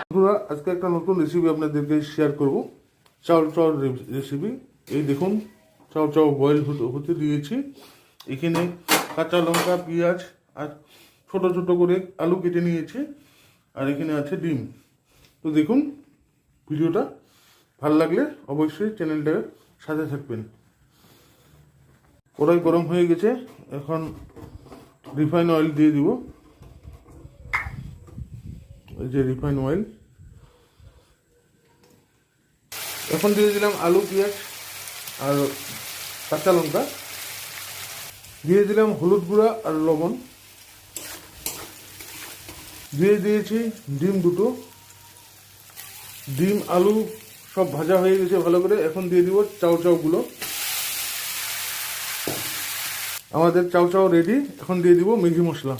বন্ধুরা, আজকে একটা নতুন রেসিপি আপনাদেরকে শেয়ার করব। চাউ চাউ রেসিপি। এই দেখুন, চাউ চাউ বয়েল হতে দিয়েছি। এখানে কাঁচা লঙ্কা, পেঁয়াজ আর ছোট ছোট করে আলু কেটে নিয়েছি। আর এখানে আছে ডিম। তো দেখুন, ভিডিওটা ভালো লাগলে অবশ্যই চ্যানেলটার সাথে থাকবেন। কড়াই গরম হয়ে গেছে, এখন রিফাইন অয়েল দিয়ে দিব। এই যে রিফাইন অয়েল। এখন দিয়ে দিলাম আলু, পেঁয়াজ আর কাঁচা লঙ্কা। দিয়ে দিলাম হলুদ গুঁড়া আর লবণ। দিয়ে দিয়েছি ডিম দুটো। ডিম আলু সব ভাজা হয়ে গেছে ভালো করে। এখন দিয়ে দিব চাউ চাউগুলো। আমাদের চাউ চাউ রেডি। এখন দিয়ে দিব ম্যাগি মশলা।